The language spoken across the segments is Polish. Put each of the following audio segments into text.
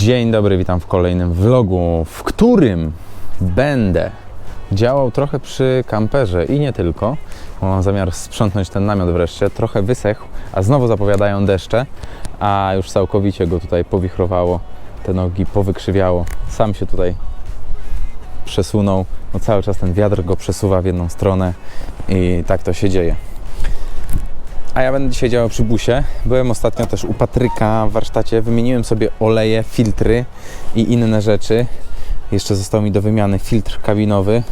Dzień dobry, witam w kolejnym vlogu, w którym będę działał trochę przy kamperze i nie tylko. Mam zamiar sprzątnąć ten namiot wreszcie, trochę wysechł, a znowu zapowiadają deszcze, a już całkowicie go tutaj powichrowało, te nogi powykrzywiało. Sam się tutaj przesunął, no cały czas ten wiatr go przesuwa w jedną stronę i tak to się dzieje. A ja będę dzisiaj działał przy busie. Byłem ostatnio też u Patryka w warsztacie. Wymieniłem sobie oleje, filtry i inne rzeczy. Jeszcze został mi do wymiany filtr kabinowy.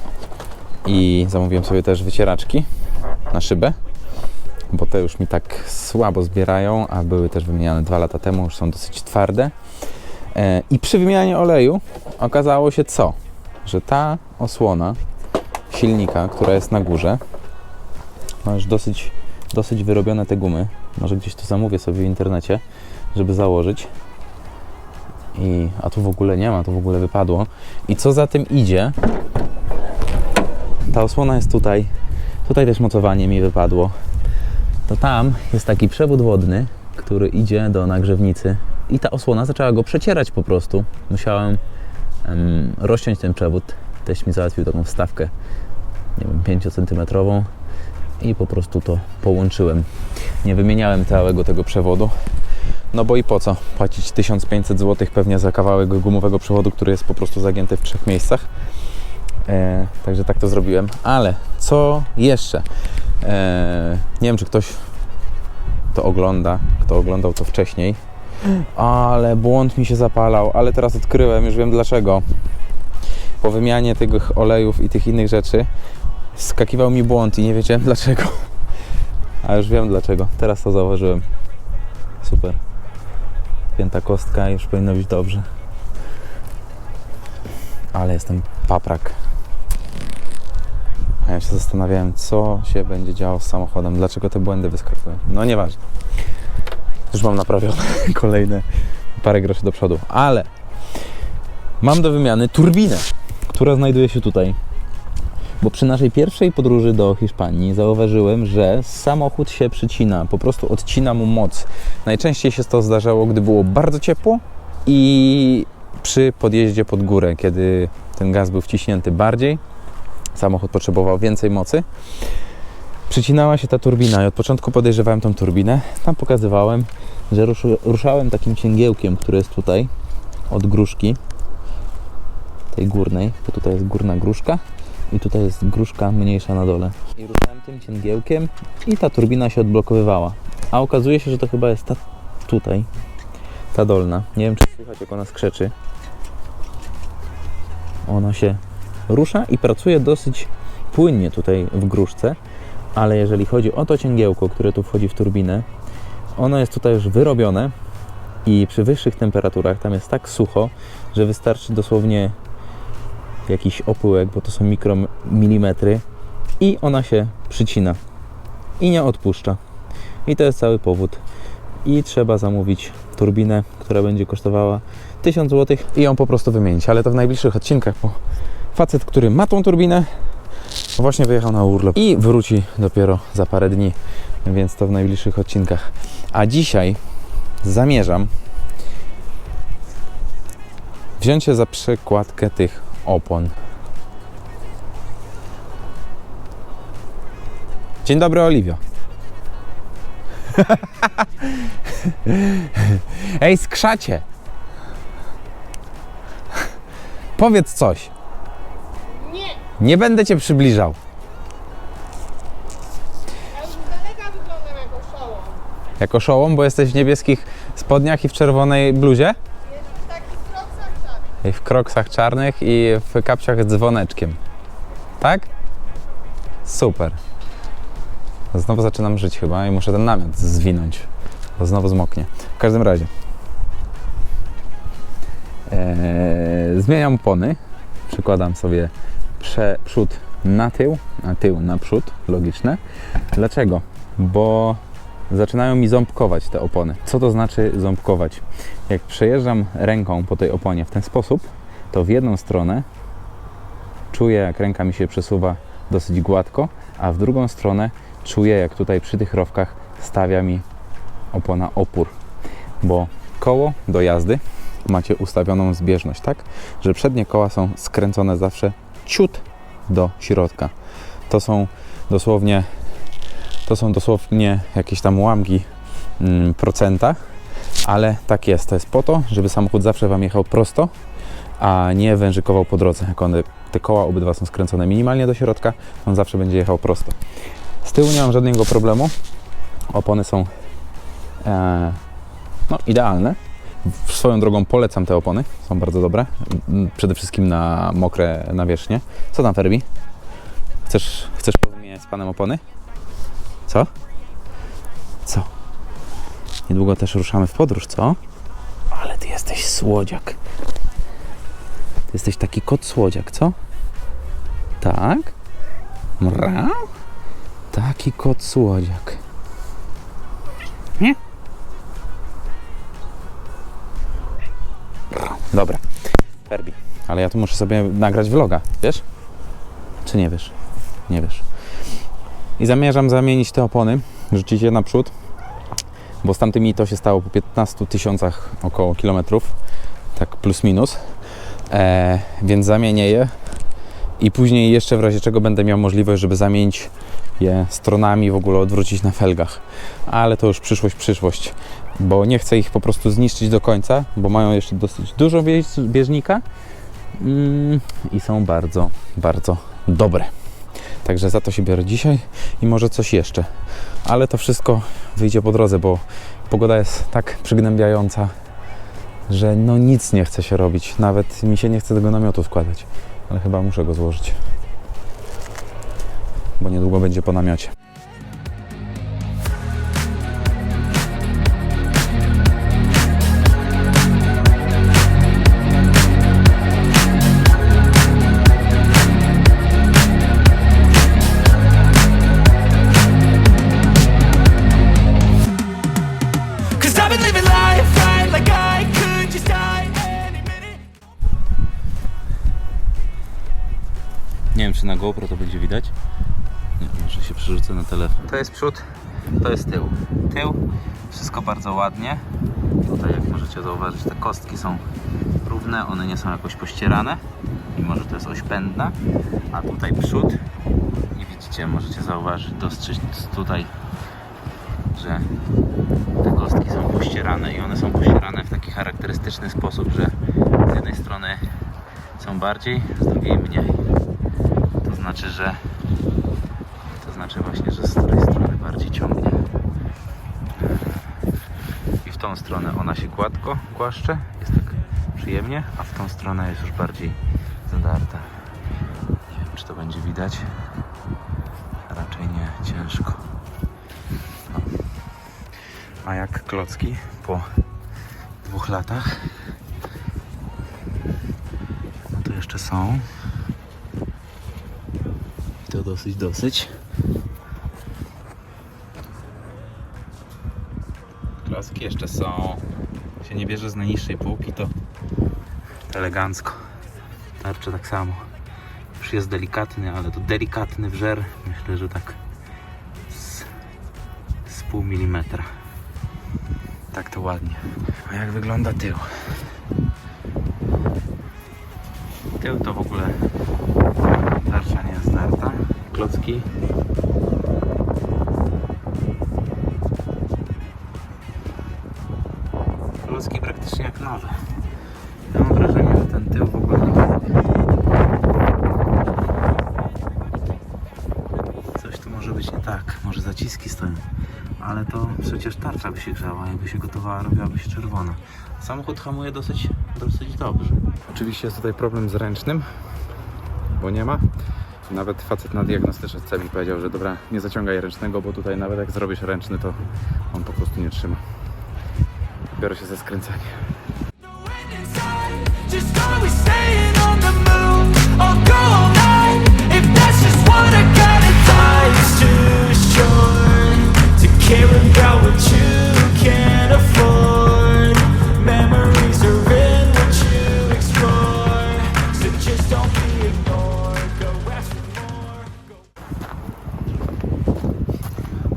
I zamówiłem sobie też wycieraczki na szybę, bo te już mi tak słabo zbierają, a były też wymieniane 2 lata temu, już są dosyć twarde. I przy wymianie oleju okazało się co? Że ta osłona silnika, która jest na górze, ma już dosyć wyrobione te gumy. Może gdzieś to zamówię sobie w internecie, żeby założyć. A tu w ogóle nie ma, to w ogóle wypadło. I co za tym idzie, ta osłona jest tutaj. Tutaj też mocowanie mi wypadło. To tam jest taki przewód wodny, który idzie do nagrzewnicy. I ta osłona zaczęła go przecierać po prostu. Musiałem rozciąć ten przewód. Teść mi załatwił taką wstawkę, nie wiem, 5 cm. I po prostu to połączyłem. Nie wymieniałem całego tego przewodu, no bo i po co płacić 1500 zł pewnie za kawałek gumowego przewodu, który jest po prostu zagięty w 3 miejscach. Także tak to zrobiłem. Ale co jeszcze? Nie wiem, czy ktoś to ogląda, kto oglądał to wcześniej, ale błąd mi się zapalał, ale teraz odkryłem, już wiem dlaczego. Po wymianie tych olejów i tych innych rzeczy skakiwał mi błąd i nie wiedziałem dlaczego. A już wiem dlaczego. Teraz to zauważyłem. Super. Pięta kostka, już powinno być dobrze. Ale jestem paprak. A ja się zastanawiałem, co się będzie działo z samochodem. Dlaczego te błędy wyskakują. No nieważne. Już mam naprawione kolejne parę groszy do przodu. Ale mam do wymiany turbinę, która znajduje się tutaj. Bo przy naszej pierwszej podróży do Hiszpanii zauważyłem, że samochód się przycina, po prostu odcina mu moc. Najczęściej się to zdarzało, gdy było bardzo ciepło i przy podjeździe pod górę, kiedy ten gaz był wciśnięty bardziej, samochód potrzebował więcej mocy. Przycinała się ta turbina i od początku podejrzewałem tą turbinę. Tam pokazywałem, że ruszałem takim cięgiełkiem, które jest tutaj od gruszki, tej górnej, bo tutaj jest górna gruszka. I tutaj jest gruszka mniejsza na dole. I ruszałem tym cięgiełkiem i ta turbina się odblokowywała. A okazuje się, że to chyba jest ta tutaj, ta dolna. Nie wiem, czy słychać, jak ona skrzeczy. Ona się rusza i pracuje dosyć płynnie tutaj w gruszce, ale jeżeli chodzi o to cięgiełko, które tu wchodzi w turbinę, ono jest tutaj już wyrobione i przy wyższych temperaturach tam jest tak sucho, że wystarczy dosłownie jakiś opyłek, bo to są mikromilimetry i ona się przycina i nie odpuszcza. I to jest cały powód. I trzeba zamówić turbinę, która będzie kosztowała 1000 zł i ją po prostu wymienić. Ale to w najbliższych odcinkach, bo facet, który ma tą turbinę, właśnie wyjechał na urlop i wróci dopiero za parę dni, więc to w najbliższych odcinkach. A dzisiaj zamierzam wziąć się za przekładkę tych opon. Dzień dobry, Oliwio. Ej, skrzacie! Powiedz coś. Nie! Nie będę cię przybliżał. Ja z daleka wyglądam jako szołom. Jako szołom, bo jesteś w niebieskich spodniach i w czerwonej bluzie? Jest w takich kroksach czarnych. I w kroksach czarnych i w kapciach z dzwoneczkiem. Tak? Super. Znowu zaczynam żyć chyba i muszę ten namiot zwinąć, bo znowu zmoknie. W każdym razie zmieniam opony. Przykładam sobie przód na tył, a tył na przód. Logiczne. Dlaczego? Bo zaczynają mi ząbkować te opony. Co to znaczy ząbkować? Jak przejeżdżam ręką po tej oponie w ten sposób, to w jedną stronę czuję, jak ręka mi się przesuwa dosyć gładko, a w drugą stronę czuję, jak tutaj przy tych rowkach stawia mi opona opór. Bo koło do jazdy macie ustawioną zbieżność, tak? Że przednie koła są skręcone zawsze ciut do środka. To są dosłownie jakieś tam ułamki procenta, ale tak jest. To jest po to, żeby samochód zawsze Wam jechał prosto, a nie wężykował po drodze. Jak te koła obydwa są skręcone minimalnie do środka, on zawsze będzie jechał prosto. Z tyłu nie mam żadnego problemu. Opony są idealne. Swoją drogą polecam te opony, są bardzo dobre. Przede wszystkim na mokre nawierzchnie. Co tam, Ferbi? Chcesz powymieniać z panem opony? Co? Co? Niedługo też ruszamy w podróż, co? Ale ty jesteś słodziak. Ty jesteś taki kot słodziak, co? Tak? Mra? Taki kot słodziak. Nie? Dobra, Ferbi, ale ja tu muszę sobie nagrać vloga, wiesz? Czy nie wiesz? Nie wiesz. I zamierzam zamienić te opony, rzucić je naprzód, bo z tamtymi to się stało po 15 000 około kilometrów, tak plus minus, więc zamienię je i później jeszcze w razie czego będę miał możliwość, żeby zamienić je stronami, w ogóle odwrócić na felgach, ale to już przyszłość, bo nie chcę ich po prostu zniszczyć do końca, bo mają jeszcze dosyć dużo bieżnika i są bardzo, bardzo dobre. Także za to się biorę dzisiaj i może coś jeszcze, ale to wszystko wyjdzie po drodze, bo pogoda jest tak przygnębiająca, że no nic nie chce się robić, nawet mi się nie chce tego namiotu składać, ale chyba muszę go złożyć, bo niedługo będzie po namiocie. Nie wiem, czy na GoPro to będzie widać. Nie, może się przerzucę na telefon. To jest przód, to jest tył. Tył, wszystko bardzo ładnie. Tutaj, jak możecie zauważyć, te kostki są równe, one nie są jakoś pościerane, mimo że to jest oś pędna. A tutaj przód i widzicie, możecie zauważyć, dostrzec tutaj, że te kostki są pościerane i one są pościerane w taki charakterystyczny sposób, że z jednej strony są bardziej, z drugiej mniej. To znaczy właśnie, że z której strony bardziej ciągnie. I w tą stronę ona się gładko głaszcze, jest tak przyjemnie, a w tą stronę jest już bardziej zadarta. Nie wiem, czy to będzie widać. Raczej nie, ciężko. No. A jak klocki po 2 latach, no to jeszcze są. I to dosyć. Klocki jeszcze są. Się nie bierze z najniższej półki, to elegancko. Tarcze tak samo. Już jest delikatny, ale to delikatny wżer. Myślę, że tak z pół milimetra. Tak to ładnie. A jak wygląda tył? Tył to w ogóle tarcza nie jest zdarta. Klocki. Klocki praktycznie jak nowe. Ja mam wrażenie, że ten tył w ogóle coś tu może być nie tak. Może zaciski stoją. Ale to przecież tarcza by się grzała. Jakby się gotowała, robiłaby się czerwona. Samochód hamuje dosyć dobrze. Oczywiście jest tutaj problem z ręcznym, bo nie ma. Nawet facet na diagnostyczce mi powiedział, że dobra, nie zaciągaj ręcznego, bo tutaj nawet jak zrobisz ręczny, to on po prostu nie trzyma. Biorę się za skręcanie.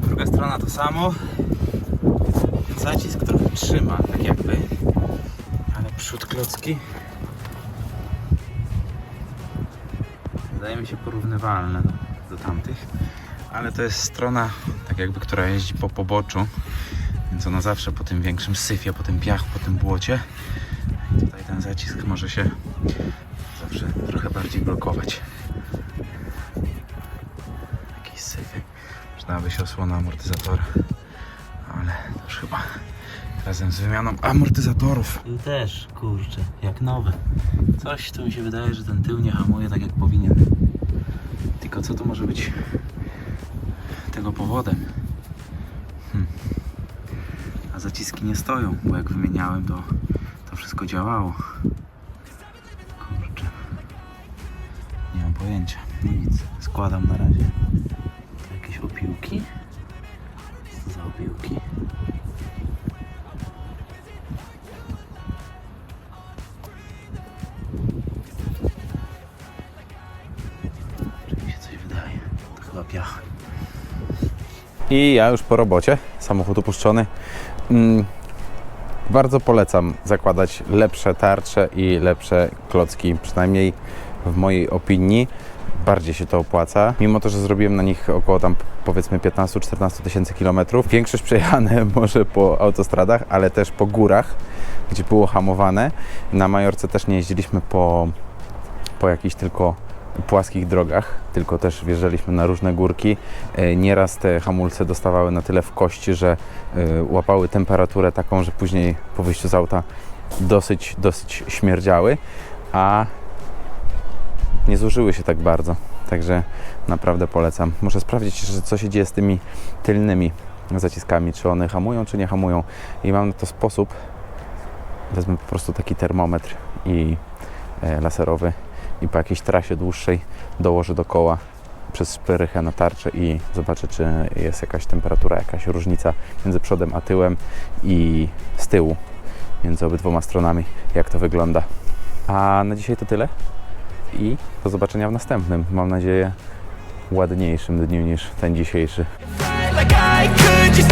Druga strona to samo. Zacisk trochę trzyma, tak jakby, ale przód klocki. Wydaje mi się porównywalne do tamtych, ale to jest strona, tak jakby, która jeździ po poboczu, więc ona zawsze po tym większym syfie, po tym piachu, po tym błocie. I tutaj ten zacisk może się zawsze trochę bardziej blokować. Jakieś syfy. Przydałaby się osłona amortyzatora, ale to już chyba razem z wymianą amortyzatorów. Tył też, kurczę, jak nowy. Coś tu mi się wydaje, że ten tył nie hamuje tak jak powinien. Tylko co tu może być tego powodem? A zaciski nie stoją, bo jak wymieniałem, to wszystko działało. Kurczę. Nie mam pojęcia. No nic, składam na razie. Tu jakieś opiłki. Co za opiłki? Czy mi się coś wydaje? To chyba piach. I ja już po robocie, samochód upuszczony. Bardzo polecam zakładać lepsze tarcze i lepsze klocki, przynajmniej w mojej opinii. Bardziej się to opłaca, mimo to, że zrobiłem na nich około tam powiedzmy 15-14 tysięcy kilometrów. Większość przejechane może po autostradach, ale też po górach, gdzie było hamowane. Na Majorce też nie jeździliśmy po jakichś tylko płaskich drogach, tylko też wjeżdżaliśmy na różne górki. Nieraz te hamulce dostawały na tyle w kości, że łapały temperaturę taką, że później po wyjściu z auta dosyć śmierdziały, a nie zużyły się tak bardzo. Także naprawdę polecam. Muszę sprawdzić, co się dzieje z tymi tylnymi zaciskami, czy one hamują, czy nie hamują. I mam na to sposób. Wezmę po prostu taki termometr i laserowy i po jakiejś trasie dłuższej dołożę do koła przez szprychę na tarczę i zobaczę, czy jest jakaś temperatura, jakaś różnica między przodem a tyłem i z tyłu, między obydwoma stronami, jak to wygląda. A na dzisiaj to tyle i do zobaczenia w następnym, mam nadzieję, ładniejszym dniu niż ten dzisiejszy. Like I could just